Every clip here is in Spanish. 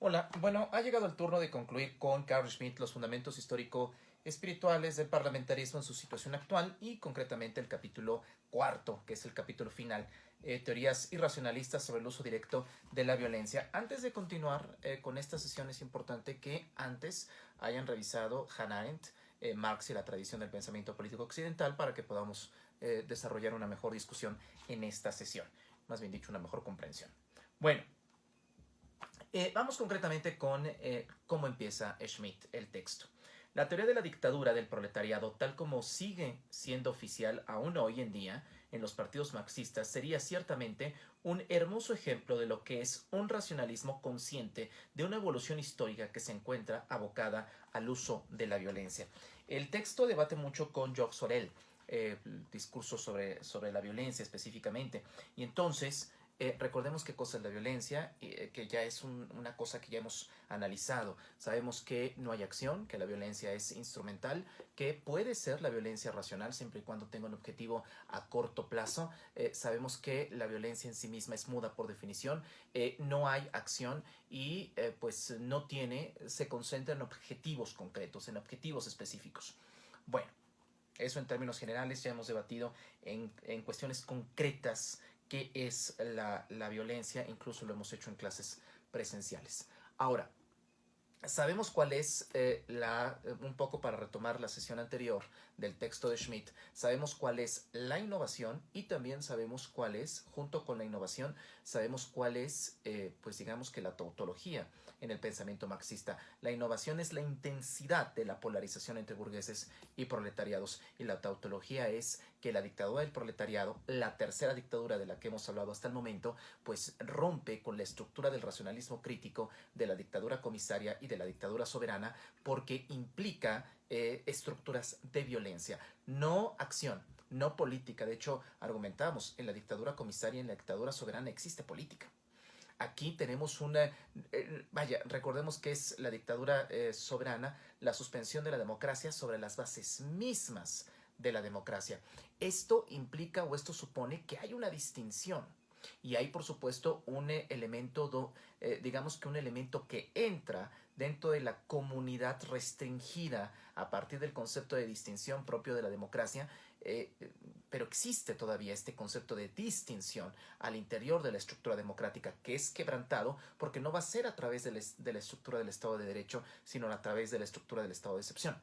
Hola, bueno, ha llegado el turno de concluir con Carl Schmitt los fundamentos histórico-espirituales del parlamentarismo en su situación actual y concretamente el capítulo cuarto, que es el capítulo final, teorías irracionalistas sobre el uso directo de la violencia. Antes de continuar con esta sesión es importante que antes hayan revisado Hannah Arendt, Marx y la tradición del pensamiento político occidental para que podamos desarrollar una mejor discusión en esta sesión, más bien dicho, una mejor comprensión. Bueno, vamos concretamente con cómo empieza Schmitt el texto. La teoría de la dictadura del proletariado, tal como sigue siendo oficial aún hoy en día en los partidos marxistas, sería ciertamente un hermoso ejemplo de lo que es un racionalismo consciente de una evolución histórica que se encuentra abocada al uso de la violencia. El texto debate mucho con Georges Sorel, discurso sobre la violencia específicamente, y entonces recordemos qué cosa es la violencia, que ya es una cosa que ya hemos analizado. Sabemos que no hay acción, que la violencia es instrumental, que puede ser la violencia racional siempre y cuando tenga un objetivo a corto plazo. Sabemos que la violencia en sí misma es muda por definición, no hay acción y pues no tiene, se concentra en objetivos concretos, en objetivos específicos. Bueno, eso en términos generales ya hemos debatido en cuestiones concretas qué es la violencia, incluso lo hemos hecho en clases presenciales. Ahora, sabemos cuál es un poco para retomar la sesión anterior del texto de Schmitt, sabemos cuál es la innovación y también sabemos cuál es, junto con la innovación, sabemos cuál es, pues digamos que la tautología en el pensamiento marxista. La innovación es la intensidad de la polarización entre burgueses y proletariados y la tautología es que la dictadura del proletariado, la tercera dictadura de la que hemos hablado hasta el momento, pues rompe con la estructura del racionalismo crítico de la dictadura comisaria y de la dictadura soberana porque implica estructuras de violencia, no acción, no política. De hecho, argumentamos, en la dictadura comisaria y en la dictadura soberana existe política. Aquí tenemos una, recordemos que es la dictadura soberana, la suspensión de la democracia sobre las bases mismas de la democracia. Esto implica o esto supone que hay una distinción y hay por supuesto un elemento, digamos que un elemento que entra dentro de la comunidad restringida a partir del concepto de distinción propio de la democracia, eh, pero existe todavía este concepto de distinción al interior de la estructura democrática que es quebrantado porque no va a ser a través de la estructura del Estado de Derecho, sino a través de la estructura del Estado de excepción.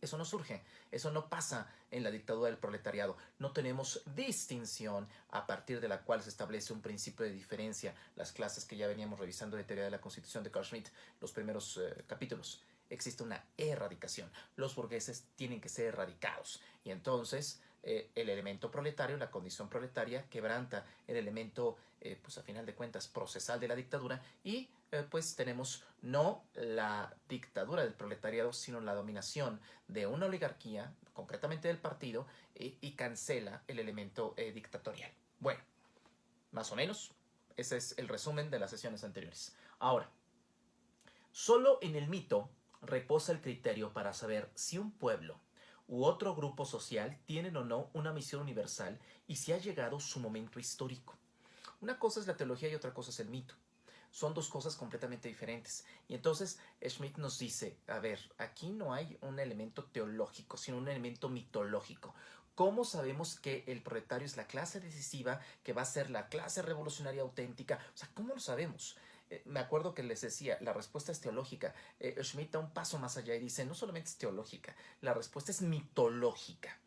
Eso no surge, eso no pasa en la dictadura del proletariado. No tenemos distinción a partir de la cual se establece un principio de diferencia. Las clases que ya veníamos revisando de teoría de la Constitución de Carl Schmitt, los primeros capítulos, existe una erradicación. Los burgueses tienen que ser erradicados y entonces el elemento proletario, la condición proletaria, quebranta el elemento, pues a final de cuentas, procesal de la dictadura y pues tenemos no la dictadura del proletariado, sino la dominación de una oligarquía, concretamente del partido, y cancela el elemento dictatorial. Bueno, más o menos, ese es el resumen de las sesiones anteriores. Ahora, solo en el mito reposa el criterio para saber si un pueblo u otro grupo social tienen o no una misión universal y si ha llegado su momento histórico. Una cosa es la teología y otra cosa es el mito. Son dos cosas completamente diferentes. Y entonces Schmitt nos dice, a ver, aquí no hay un elemento teológico, sino un elemento mitológico. ¿Cómo sabemos que el proletario es la clase decisiva, que va a ser la clase revolucionaria auténtica? O sea, ¿cómo lo sabemos? Me acuerdo que les decía, la respuesta es teológica. Schmitt da un paso más allá y dice, no solamente es teológica, la respuesta es mitológica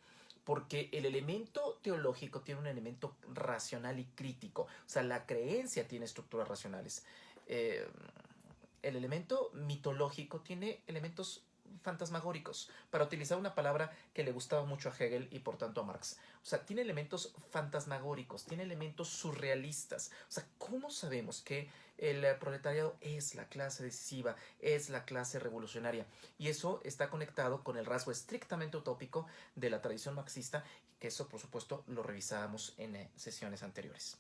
porque el elemento teológico tiene un elemento racional y crítico, o sea, la creencia tiene estructuras racionales. Eh, el elemento mitológico tiene elementos fantasmagóricos, para utilizar una palabra que le gustaba mucho a Hegel y por tanto a Marx. O sea, tiene elementos fantasmagóricos, tiene elementos surrealistas. O sea, ¿cómo sabemos que el proletariado es la clase decisiva, es la clase revolucionaria? Y eso está conectado con el rasgo estrictamente utópico de la tradición marxista, que eso por supuesto lo revisábamos en sesiones anteriores.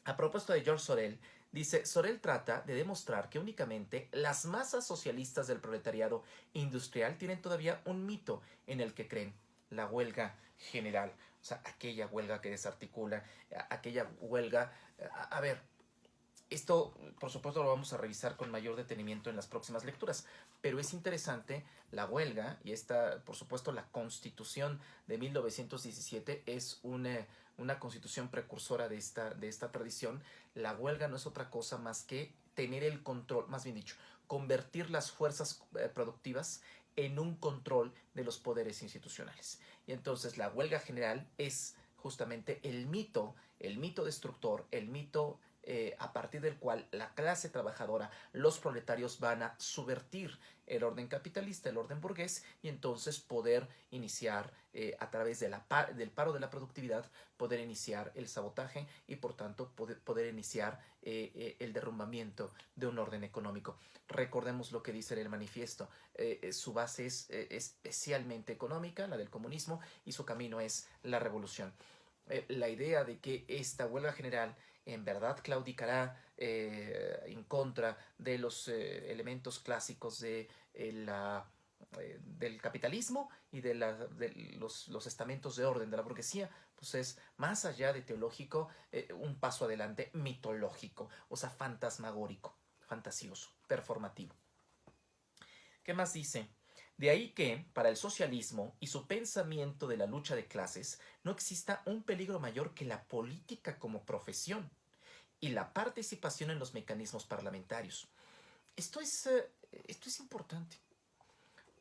A propósito de George Sorel, dice, Sorel trata de demostrar que únicamente las masas socialistas del proletariado industrial tienen todavía un mito en el que creen, la huelga general, o sea, aquella huelga que desarticula, aquella huelga, a ver, Esto, por supuesto, lo vamos a revisar con mayor detenimiento en las próximas lecturas, pero es interesante la huelga y esta, por supuesto, la Constitución de 1917 es una constitución precursora de esta tradición. La huelga no es otra cosa más que tener el control, más bien dicho, convertir las fuerzas productivas en un control de los poderes institucionales. Y entonces la huelga general es justamente el mito destructor, el mito a partir del cual la clase trabajadora, los proletarios van a subvertir el orden capitalista, el orden burgués, y entonces poder iniciar a través de del paro de la productividad, poder iniciar el sabotaje y por tanto poder iniciar el derrumbamiento de un orden económico. Recordemos lo que dice el manifiesto, su base es especialmente económica, la del comunismo, y su camino es la revolución. La idea de que esta huelga general en verdad claudicará en contra de los elementos clásicos del capitalismo y de los estamentos de orden de la burguesía, pues es más allá de teológico, un paso adelante mitológico, o sea, fantasmagórico, fantasioso, performativo. ¿Qué más dice? De ahí que, para el socialismo y su pensamiento de la lucha de clases, no exista un peligro mayor que la política como profesión y la participación en los mecanismos parlamentarios. Esto es importante,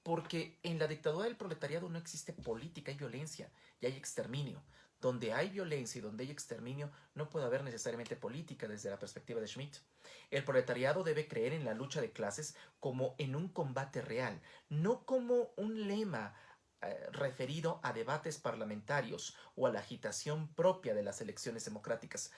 porque en la dictadura del proletariado no existe política, hay violencia y hay exterminio. Donde hay violencia y donde hay exterminio, no puede haber necesariamente política desde la perspectiva de Schmitt. El proletariado debe creer en la lucha de clases como en un combate real, no como un lema referido a debates parlamentarios o a la agitación propia de las elecciones democráticas.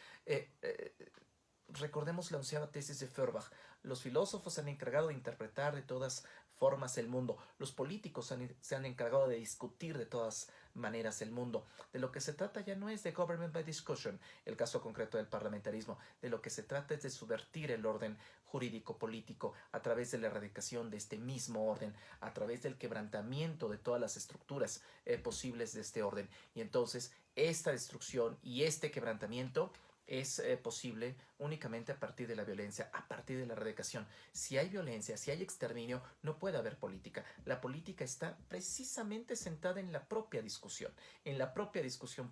Recordemos la 11ª tesis de Feuerbach. Los filósofos se han encargado de interpretar de todas formas el mundo. Los políticos se han encargado de discutir de todas maneras el mundo. De lo que se trata ya no es de government by discussion, el caso concreto del parlamentarismo. De lo que se trata es de subvertir el orden jurídico-político a través de la erradicación de este mismo orden, a través del quebrantamiento de todas las estructuras posibles de este orden. Y entonces esta destrucción y este quebrantamiento es posible únicamente a partir de la violencia, a partir de la erradicación. Si hay violencia, si hay exterminio, no puede haber política. La política está precisamente sentada en la propia discusión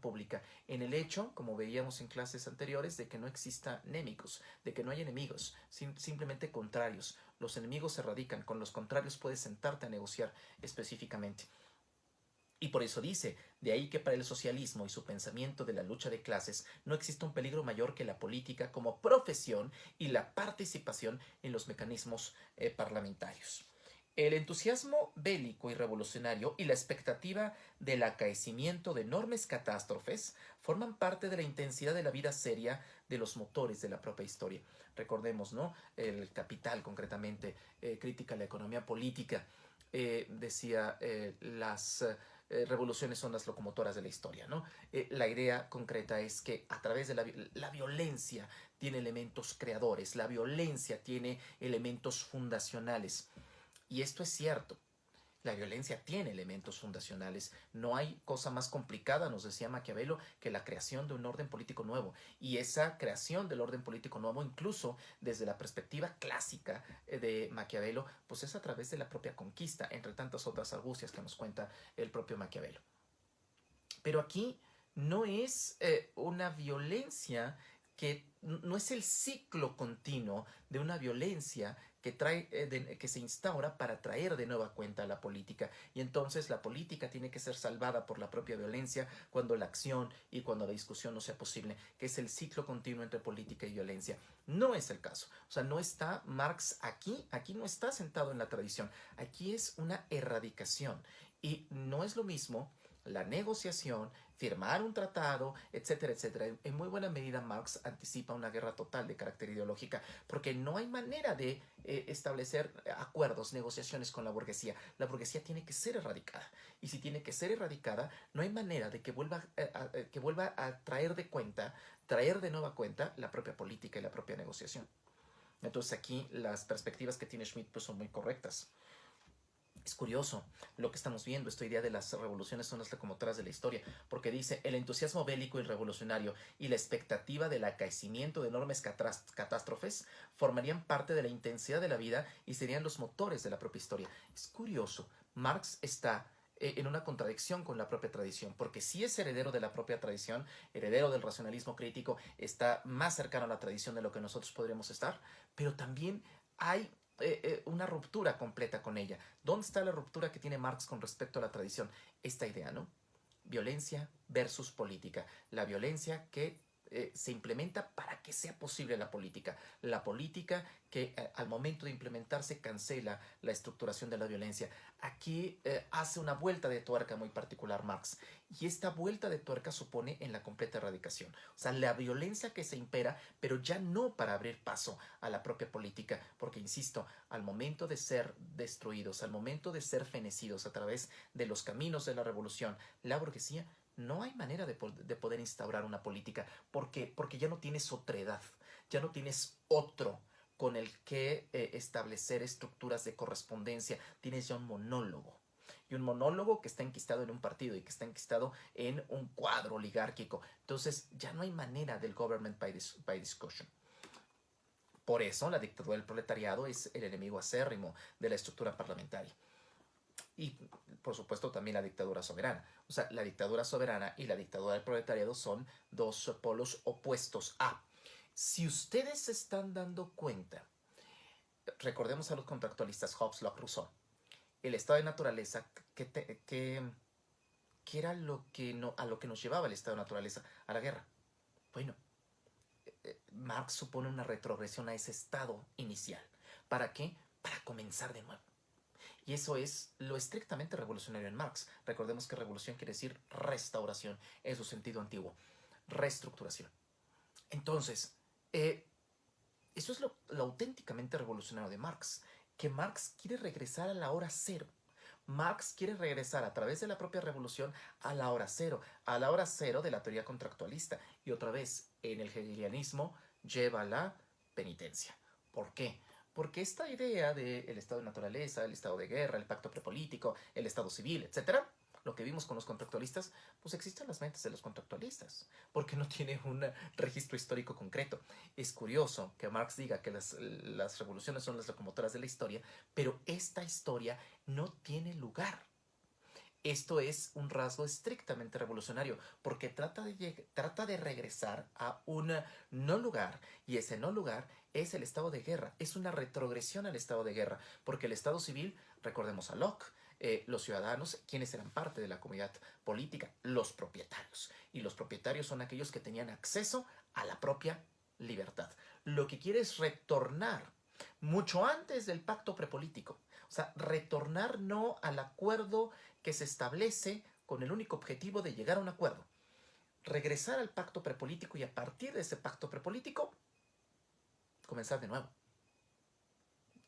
pública, en el hecho, como veíamos en clases anteriores, de que no exista némicos, de que no hay enemigos, simplemente contrarios. Los enemigos se erradican, con los contrarios puedes sentarte a negociar específicamente. Y por eso dice, de ahí que para el socialismo y su pensamiento de la lucha de clases no existe un peligro mayor que la política como profesión y la participación en los mecanismos parlamentarios. El entusiasmo bélico y revolucionario y la expectativa del acaecimiento de enormes catástrofes forman parte de la intensidad de la vida seria de los motores de la propia historia. Recordemos, ¿no? El Capital, concretamente, crítica a la economía política, decía las revoluciones son las locomotoras de la historia, ¿no? La idea concreta es que a través de la violencia tiene elementos creadores, la violencia tiene elementos fundacionales. Y esto es cierto. La violencia tiene elementos fundacionales. No hay cosa más complicada, nos decía Maquiavelo, que la creación de un orden político nuevo. Y esa creación del orden político nuevo, incluso desde la perspectiva clásica de Maquiavelo, pues es a través de la propia conquista, entre tantas otras argucias que nos cuenta el propio Maquiavelo. Pero aquí no es una violencia que no es el ciclo continuo de una violencia que se instaura para traer de nueva cuenta a la política. Y entonces la política tiene que ser salvada por la propia violencia cuando la acción y cuando la discusión no sea posible, que es el ciclo continuo entre política y violencia. No es el caso. O sea, no está Marx aquí no está sentado en la tradición. Aquí es una erradicación. Y no es lo mismo la negociación, firmar un tratado, etcétera, etcétera. En muy buena medida Marx anticipa una guerra total de carácter ideológica porque no hay manera de establecer acuerdos, negociaciones con la burguesía. La burguesía tiene que ser erradicada y si tiene que ser erradicada no hay manera de que vuelva a traer de nueva cuenta la propia política y la propia negociación. Entonces aquí las perspectivas que tiene Schmitt pues son muy correctas. Es curioso lo que estamos viendo, esta idea de las revoluciones son las locomotoras de la historia, porque dice, el entusiasmo bélico y revolucionario y la expectativa del acaecimiento de enormes catástrofes formarían parte de la intensidad de la vida y serían los motores de la propia historia. Es curioso, Marx está en una contradicción con la propia tradición, porque si es heredero de la propia tradición, heredero del racionalismo crítico, está más cercano a la tradición de lo que nosotros podríamos estar, pero también hay una ruptura completa con ella. ¿Dónde está la ruptura que tiene Marx con respecto a la tradición? Esta idea, ¿no? Violencia versus política. La violencia que se implementa para que sea posible la política. La política que al momento de implementarse cancela la estructuración de la violencia. Aquí hace una vuelta de tuerca muy particular Marx. Y esta vuelta de tuerca supone en la completa erradicación. O sea, la violencia que se impera, pero ya no para abrir paso a la propia política. Porque, insisto, al momento de ser destruidos, al momento de ser fenecidos a través de los caminos de la revolución, la burguesía no hay manera de poder instaurar una política. ¿Por qué? Porque ya no tienes otredad, ya no tienes otro con el que establecer estructuras de correspondencia. Tienes ya un monólogo. Y un monólogo que está enquistado en un partido y que está enquistado en un cuadro oligárquico. Entonces ya no hay manera del government by discussion. Por eso la dictadura del proletariado es el enemigo acérrimo de la estructura parlamentaria. Y por supuesto también la dictadura soberana. O sea, la dictadura soberana y la dictadura del proletariado son dos polos opuestos a. Si ustedes se están dando cuenta, recordemos a los contractualistas Hobbes, Locke, Rousseau, el estado de naturaleza que era lo que no, a lo que nos llevaba el estado de naturaleza, a la guerra. Bueno, Marx supone una retrogresión a ese estado inicial. ¿Para qué? Para comenzar de nuevo. Y eso es lo estrictamente revolucionario en Marx. Recordemos que revolución quiere decir restauración en su sentido antiguo. Reestructuración. Entonces, eso es lo auténticamente revolucionario de Marx. Que Marx quiere regresar a la hora cero. Marx quiere regresar a través de la propia revolución a la hora cero de la teoría contractualista. Y otra vez, en el hegelianismo lleva a la penitencia. ¿Por qué? Porque esta idea del estado de naturaleza, el estado de guerra, el pacto prepolítico, el estado civil, etcétera, lo que vimos con los contractualistas, pues existe en las mentes de los contractualistas, porque no tiene un registro histórico concreto. Es curioso que Marx diga que las revoluciones son las locomotoras de la historia, pero esta historia no tiene lugar. Esto es un rasgo estrictamente revolucionario porque trata de regresar a un no lugar, y ese no lugar es el estado de guerra, es una retrogresión al estado de guerra, porque el estado civil, recordemos a Locke, los ciudadanos, quienes eran parte de la comunidad política, los propietarios, y los propietarios son aquellos que tenían acceso a la propia libertad. Lo que quiere es retornar mucho antes del pacto prepolítico, o sea, retornar no al acuerdo que se establece con el único objetivo de llegar a un acuerdo. Regresar al pacto prepolítico y a partir de ese pacto prepolítico comenzar de nuevo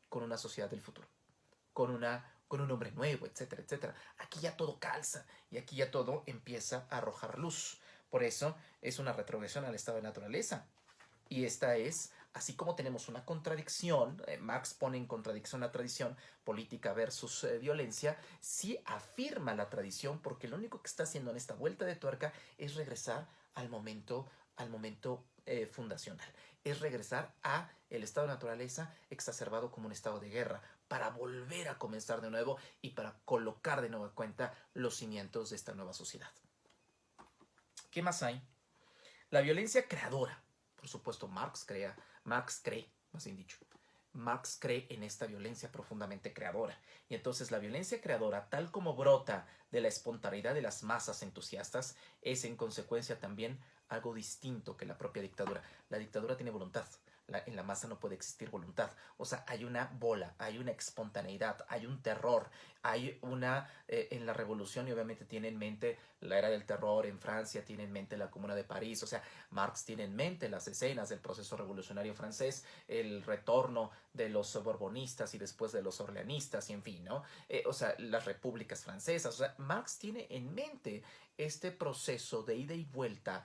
con una sociedad del futuro, con un hombre nuevo, etcétera, etcétera. Aquí ya todo calza y aquí ya todo empieza a arrojar luz. Por eso es una retrogresión al estado de naturaleza. Y esta es, así como tenemos una contradicción, Marx pone en contradicción la tradición política versus violencia, sí afirma la tradición porque lo único que está haciendo en esta vuelta de tuerca es regresar al momento fundacional, es regresar a el estado de naturaleza exacerbado como un estado de guerra, para volver a comenzar de nuevo y para colocar de nueva cuenta los cimientos de esta nueva sociedad. ¿Qué más hay? La violencia creadora. Por supuesto, Marx cree, más bien dicho, Marx cree en esta violencia profundamente creadora. Y entonces la violencia creadora, tal como brota de la espontaneidad de las masas entusiastas, es en consecuencia también algo distinto que la propia dictadura. La dictadura tiene voluntad. En la masa no puede existir voluntad. O sea, hay una bola, hay una espontaneidad, hay un terror, hay una... en la revolución, y obviamente tiene en mente la era del terror en Francia, tiene en mente la Comuna de París, o sea, Marx tiene en mente las escenas del proceso revolucionario francés, el retorno de los borbonistas y después de los orleanistas, y en fin, ¿no? O sea, las repúblicas francesas, o sea, Marx tiene en mente este proceso de ida y vuelta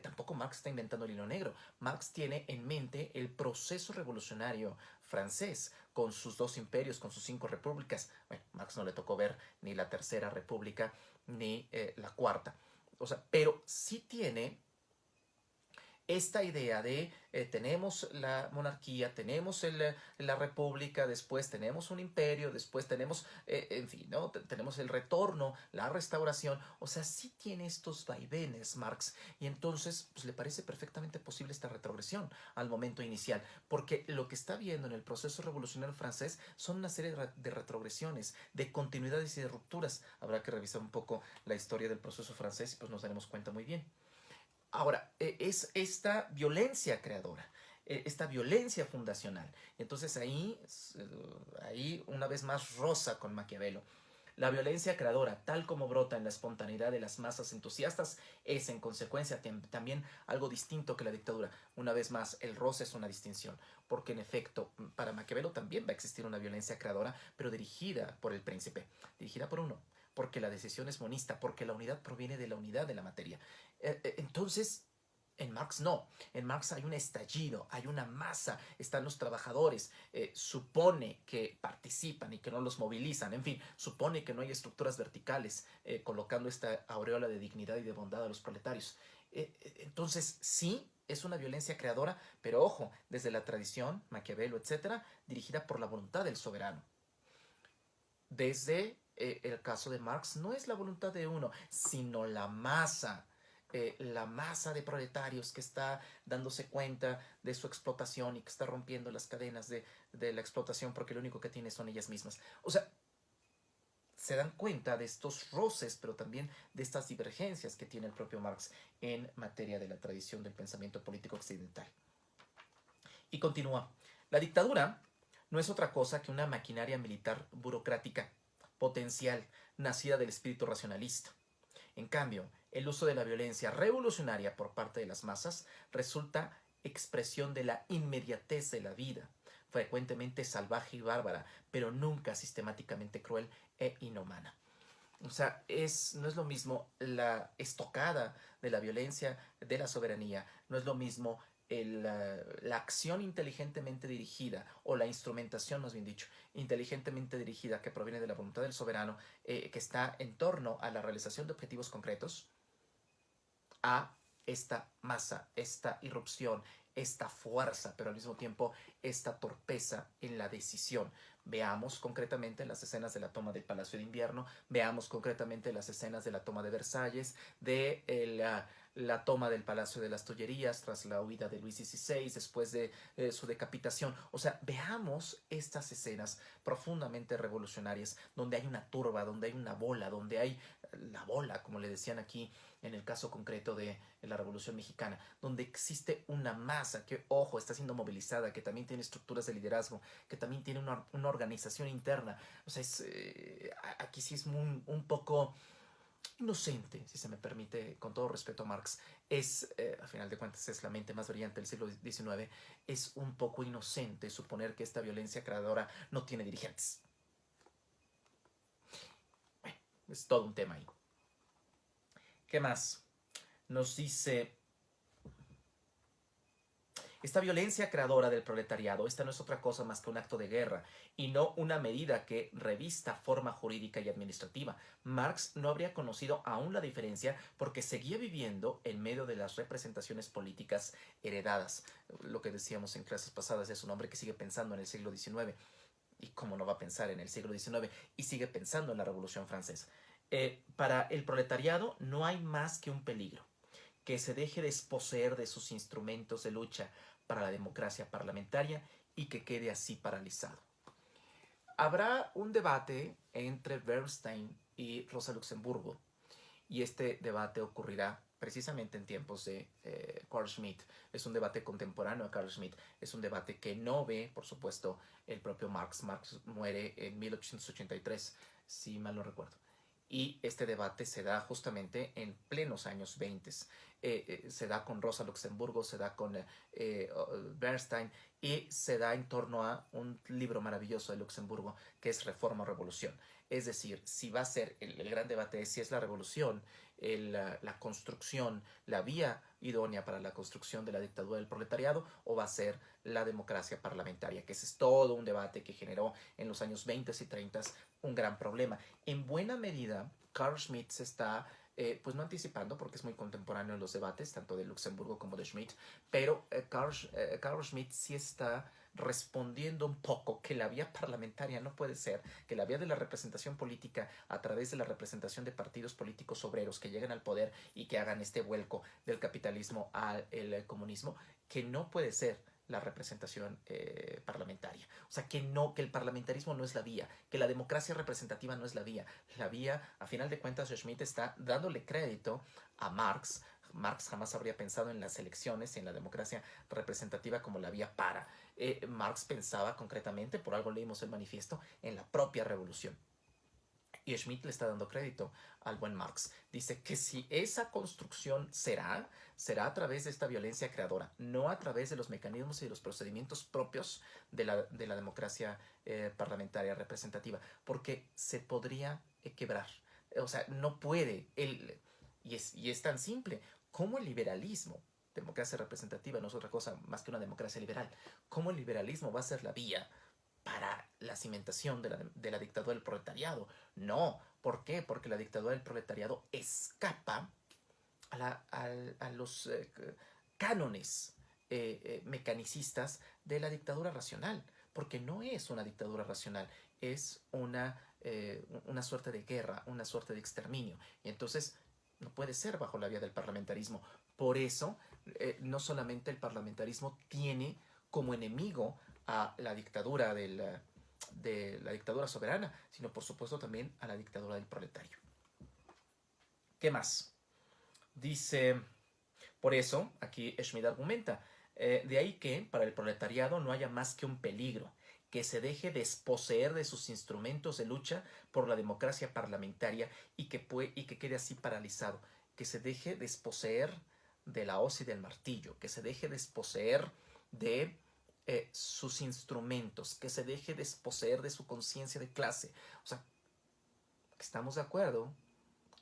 tampoco Marx está inventando el hilo negro. Marx tiene en mente el proceso revolucionario francés, con sus dos imperios, con sus 5 repúblicas. Bueno, Marx no le tocó ver ni la tercera república ni la cuarta. O sea, pero sí tiene esta idea de tenemos la monarquía, tenemos la república, después tenemos un imperio, después tenemos, en fin, ¿no? Tenemos el retorno, la restauración. O sea, sí tiene estos vaivenes Marx, y entonces pues, le parece perfectamente posible esta retrogresión al momento inicial, porque lo que está viendo en el proceso revolucionario francés son una serie de retrogresiones, de continuidades y de rupturas. Habrá que revisar un poco la historia del proceso francés y pues nos daremos cuenta muy bien. Ahora, es esta violencia creadora, esta violencia fundacional. Entonces ahí una vez más roza con Maquiavelo. La violencia creadora, tal como brota en la espontaneidad de las masas entusiastas, es en consecuencia también algo distinto que la dictadura. Una vez más, el roce es una distinción, porque en efecto, para Maquiavelo también va a existir una violencia creadora, pero dirigida por el príncipe, dirigida por uno, porque la decisión es monista, porque la unidad proviene de la unidad de la materia. Entonces, en Marx no, en Marx hay un estallido, hay una masa, están los trabajadores, supone que participan y que no los movilizan, en fin, supone que no hay estructuras verticales, colocando esta aureola de dignidad y de bondad a los proletarios. Entonces, sí, es una violencia creadora, pero ojo, desde la tradición, Maquiavelo, etcétera, dirigida por la voluntad del soberano. Desde el caso de Marx, no es la voluntad de uno, sino la masa de proletarios que está dándose cuenta de su explotación y que está rompiendo las cadenas de la explotación porque lo único que tiene son ellas mismas. O sea, se dan cuenta de estos roces, pero también de estas divergencias que tiene el propio Marx en materia de la tradición del pensamiento político occidental. Y continúa. La dictadura no es otra cosa que una maquinaria militar burocrática, potencial, nacida del espíritu racionalista. En cambio, el uso de la violencia revolucionaria por parte de las masas resulta expresión de la inmediatez de la vida, frecuentemente salvaje y bárbara, pero nunca sistemáticamente cruel e inhumana. O sea, no es lo mismo la estocada de la violencia de la soberanía, no es lo mismo la acción inteligentemente dirigida, o la instrumentación, más bien dicho, inteligentemente dirigida que proviene de la voluntad del soberano, que está en torno a la realización de objetivos concretos, a esta masa, esta irrupción, esta fuerza, pero al mismo tiempo esta torpeza en la decisión. Veamos concretamente las escenas de la toma del Palacio de Invierno, veamos concretamente las escenas de la toma de Versalles, de la toma del Palacio de las Tullerías tras la huida de Luis XVI, después de su decapitación. O sea, veamos estas escenas profundamente revolucionarias, donde hay una turba, donde hay una bola, donde hay la bola, como le decían aquí en el caso concreto de la Revolución Mexicana, donde existe una masa que, ojo, está siendo movilizada, que también tiene estructuras de liderazgo, que también tiene una organización interna. O sea, aquí sí es un poco inocente, si se me permite, con todo respeto a Marx. A final de cuentas, es la mente más brillante del siglo XIX. Es un poco inocente suponer que esta violencia creadora no tiene dirigentes. Bueno, es todo un tema ahí. ¿Qué más? Nos dice: esta violencia creadora del proletariado, esta no es otra cosa más que un acto de guerra y no una medida que revista forma jurídica y administrativa. Marx no habría conocido aún la diferencia porque seguía viviendo en medio de las representaciones políticas heredadas. Lo que decíamos en clases pasadas, es un hombre que sigue pensando en el siglo XIX. ¿Y cómo no va a pensar en el siglo XIX? Y sigue pensando en la Revolución Francesa. Para el proletariado no hay más que un peligro: que se deje desposeer de sus instrumentos de lucha para la democracia parlamentaria y que quede así paralizado. Habrá un debate entre Bernstein y Rosa Luxemburgo, y este debate ocurrirá precisamente en tiempos de Carl Schmitt. Es un debate contemporáneo a Carl Schmitt, es un debate que no ve, por supuesto, el propio Marx. Marx muere en 1883, si mal no recuerdo. Y este debate se da justamente en plenos años 20. Se da con Rosa Luxemburgo, se da con Bernstein y se da en torno a un libro maravilloso de Luxemburgo que es Reforma o Revolución. Es decir, si va a ser el gran debate es si es la revolución, la construcción, la vía idónea para la construcción de la dictadura del proletariado o va a ser la democracia parlamentaria, que ese es todo un debate que generó en los años 20 y 30 un gran problema. En buena medida, Carl Schmitt se está pues no anticipando porque es muy contemporáneo en los debates, tanto de Luxemburgo como de Schmitt, pero Carl Schmitt sí está respondiendo un poco que la vía parlamentaria no puede ser, que la vía de la representación política a través de la representación de partidos políticos obreros que lleguen al poder y que hagan este vuelco del capitalismo al comunismo, que no puede ser la representación parlamentaria. O sea, que el parlamentarismo no es la vía, que la democracia representativa no es la vía. La vía, a final de cuentas, Schmitt está dándole crédito a Marx. Marx jamás habría pensado en las elecciones y en la democracia representativa como la vía para. Marx pensaba concretamente, por algo leímos el manifiesto, en la propia revolución. Y Schmitt le está dando crédito al buen Marx. Dice que si esa construcción será a través de esta violencia creadora, no a través de los mecanismos y los procedimientos propios de la democracia parlamentaria representativa, porque se podría quebrar. O sea, no puede. Y es tan simple como el liberalismo. Democracia representativa no es otra cosa más que una democracia liberal. ¿Cómo el liberalismo va a ser la vía para la cimentación de la dictadura del proletariado? No. ¿Por qué? Porque la dictadura del proletariado escapa a los cánones mecanicistas de la dictadura racional, porque no es una dictadura racional, es una suerte de guerra, una suerte de exterminio. Y entonces no puede ser bajo la vía del parlamentarismo. Por eso, no solamente el parlamentarismo tiene como enemigo a la dictadura de la dictadura soberana, sino por supuesto también a la dictadura del proletario. ¿Qué más? Dice, por eso, aquí Schmitt argumenta, de ahí que para el proletariado no haya más que un peligro, que se deje desposeer de sus instrumentos de lucha por la democracia parlamentaria y que quede así paralizado, que se deje desposeer de la hoz y del martillo, que se deje desposeer de sus instrumentos, que se deje desposeer de su conciencia de clase. O sea, estamos de acuerdo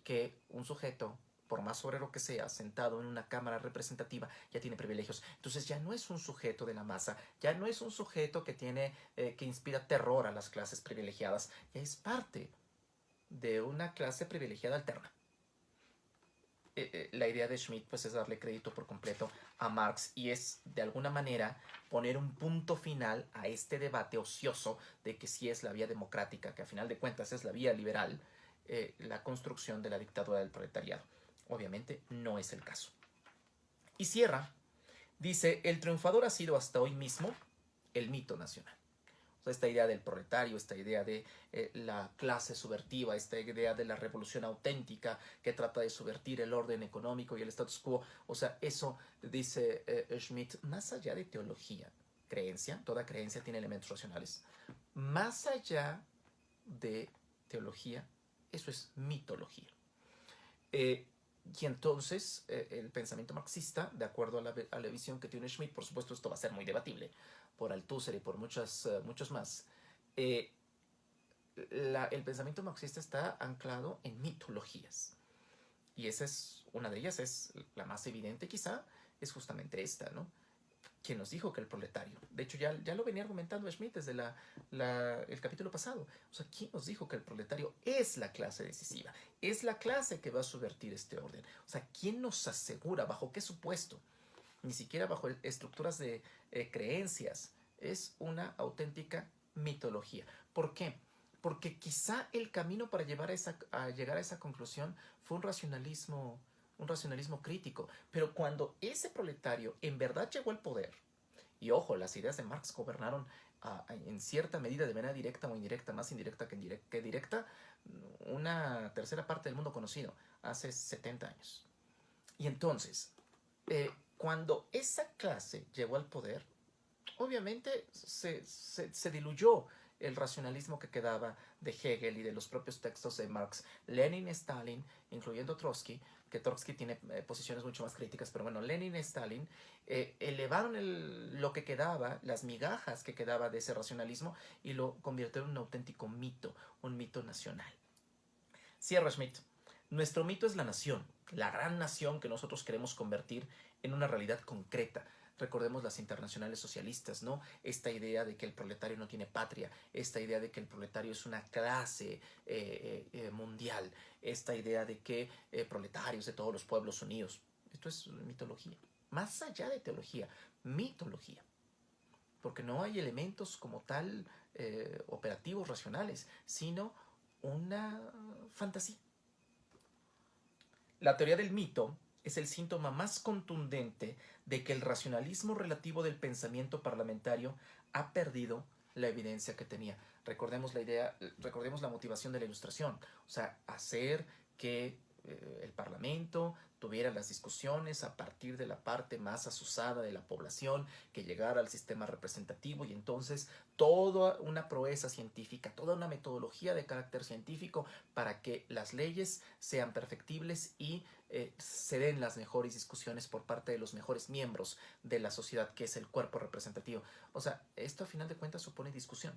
que un sujeto, por más obrero que sea, sentado en una cámara representativa, ya tiene privilegios. Entonces ya no es un sujeto de la masa, ya no es un sujeto que que inspira terror a las clases privilegiadas, ya es parte de una clase privilegiada alterna. La idea de Schmitt pues es darle crédito por completo a Marx y es de alguna manera poner un punto final a este debate ocioso de que si es la vía democrática, que a final de cuentas es la vía liberal, la construcción de la dictadura del proletariado. Obviamente no es el caso. Y cierra, dice, el triunfador ha sido hasta hoy mismo el mito nacional. O sea, esta idea del proletario, esta idea de la clase subvertiva, esta idea de la revolución auténtica que trata de subvertir el orden económico y el status quo. O sea, eso dice Schmitt, más allá de teología, creencia, toda creencia tiene elementos racionales, más allá de teología, eso es mitología. Y entonces el pensamiento marxista, de acuerdo a la visión que tiene Schmitt, por supuesto esto va a ser muy debatible por Althusser y por muchos más, el pensamiento marxista está anclado en mitologías. Y esa es una de ellas, es la más evidente quizá, es justamente esta, ¿no? ¿Quién nos dijo que el proletario? De hecho, ya lo venía argumentando Schmitt desde el capítulo pasado. O sea, ¿quién nos dijo que el proletario es la clase decisiva? Es la clase que va a subvertir este orden. O sea, ¿quién nos asegura? ¿Bajo qué supuesto? Ni siquiera bajo estructuras de creencias. Es una auténtica mitología. ¿Por qué? Porque quizá el camino para llegar a esa conclusión fue un racionalismo crítico. Pero cuando ese proletario en verdad llegó al poder, y ojo, las ideas de Marx gobernaron en cierta medida de manera directa o indirecta, más indirecta que directa, una tercera parte del mundo conocido, hace 70 años. Y entonces, cuando esa clase llegó al poder, obviamente se diluyó el racionalismo que quedaba de Hegel y de los propios textos de Marx, Lenin, Stalin, incluyendo Trotsky, que Trotsky tiene posiciones mucho más críticas, pero bueno, Lenin y Stalin elevaron lo que quedaba, las migajas que quedaba de ese racionalismo y lo convirtieron en un auténtico mito, un mito nacional. Cierra Schmitt. Nuestro mito es la nación, la gran nación que nosotros queremos convertir en una realidad concreta. Recordemos las internacionales socialistas, ¿no? Esta idea de que el proletario no tiene patria, esta idea de que el proletario es una clase mundial, esta idea de que proletarios de todos los pueblos unidos. Esto es mitología. Más allá de teología, mitología. Porque no hay elementos como tal operativos, racionales, sino una fantasía. La teoría del mito es el síntoma más contundente de que el racionalismo relativo del pensamiento parlamentario ha perdido la evidencia que tenía. Recordemos la motivación de la Ilustración, o sea, hacer que el Parlamento tuviera las discusiones a partir de la parte más asusada de la población, que llegara al sistema representativo y entonces toda una proeza científica, toda una metodología de carácter científico para que las leyes sean perfectibles y se den las mejores discusiones por parte de los mejores miembros de la sociedad, que es el cuerpo representativo. O sea, esto a final de cuentas supone discusión.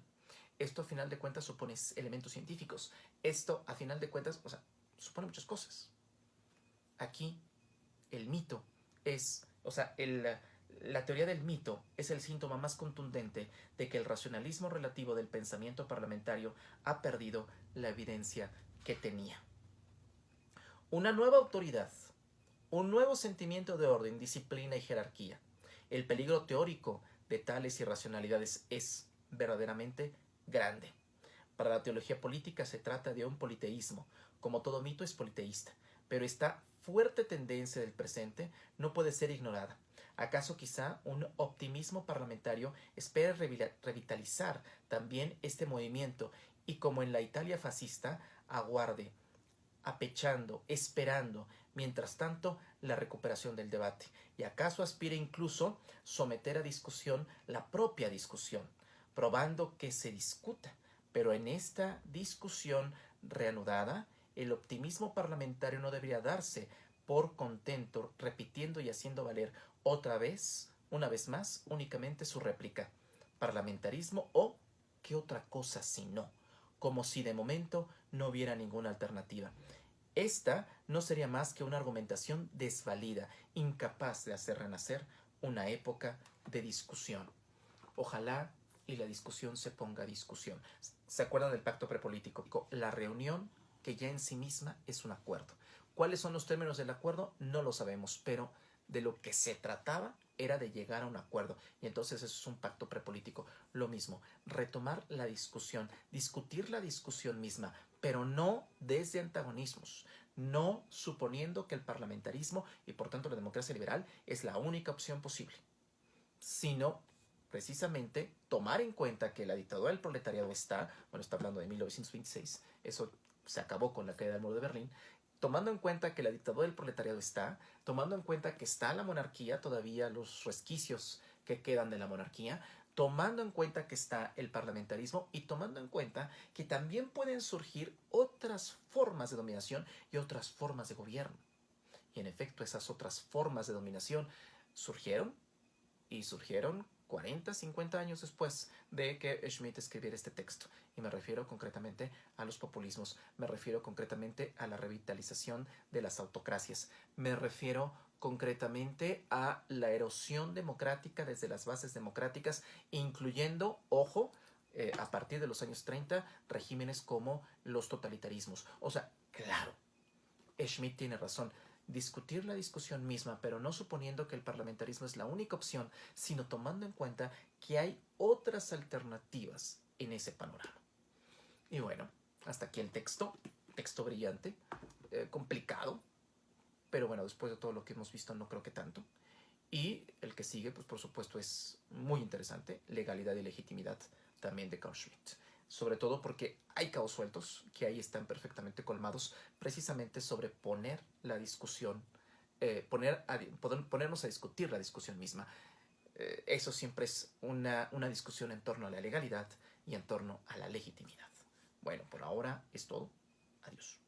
Esto a final de cuentas supone elementos científicos. Esto a final de cuentas, o sea, supone muchas cosas. Aquí el mito es, o sea, la teoría del mito es el síntoma más contundente de que el racionalismo relativo del pensamiento parlamentario ha perdido la evidencia que tenía. Una nueva autoridad, un nuevo sentimiento de orden, disciplina y jerarquía. El peligro teórico de tales irracionalidades es verdaderamente grande. Para la teología política se trata de un politeísmo. Como todo mito es politeísta, pero esta fuerte tendencia del presente no puede ser ignorada. ¿Acaso quizá un optimismo parlamentario espera revitalizar también este movimiento y, como en la Italia fascista, aguarde, apechando, esperando, mientras tanto, la recuperación del debate? ¿Y acaso aspira incluso someter a discusión la propia discusión, probando que se discuta? Pero en esta discusión reanudada, el optimismo parlamentario no debería darse por contento, repitiendo y haciendo valer otra vez, una vez más, únicamente su réplica. Parlamentarismo o qué otra cosa si no, como si de momento no hubiera ninguna alternativa. Esta no sería más que una argumentación desvalida, incapaz de hacer renacer una época de discusión. Ojalá y la discusión se ponga a discusión. ¿Se acuerdan del pacto prepolítico? La reunión que ya en sí misma es un acuerdo. ¿Cuáles son los términos del acuerdo? No lo sabemos, pero de lo que se trataba era de llegar a un acuerdo. Y entonces eso es un pacto prepolítico. Lo mismo, retomar la discusión, discutir la discusión misma, pero no desde antagonismos, no suponiendo que el parlamentarismo y por tanto la democracia liberal es la única opción posible, sino precisamente tomar en cuenta que la dictadura del proletariado está hablando de 1926, eso se acabó con la caída del muro de Berlín, tomando en cuenta que la dictadura del proletariado está, tomando en cuenta que está la monarquía, todavía los resquicios que quedan de la monarquía, tomando en cuenta que está el parlamentarismo y tomando en cuenta que también pueden surgir otras formas de dominación y otras formas de gobierno. Y en efecto, esas otras formas de dominación surgieron 40, 50 años después de que Schmitt escribiera este texto. Y me refiero concretamente a los populismos, me refiero concretamente a la revitalización de las autocracias, me refiero concretamente a la erosión democrática desde las bases democráticas, incluyendo, ojo, a partir de los años 30, regímenes como los totalitarismos. O sea, claro, Schmitt tiene razón. Discutir la discusión misma, pero no suponiendo que el parlamentarismo es la única opción, sino tomando en cuenta que hay otras alternativas en ese panorama. Y bueno, hasta aquí el texto brillante, complicado, pero bueno, después de todo lo que hemos visto no creo que tanto. Y el que sigue, pues por supuesto es muy interesante, Legalidad y Legitimidad, también de Carl Schmitt. Sobre todo porque hay cabos sueltos que ahí están perfectamente colmados, precisamente sobre poner la discusión, ponernos a discutir la discusión misma. eso siempre es una discusión en torno a la legalidad y en torno a la legitimidad. Bueno, por ahora es todo. Adiós.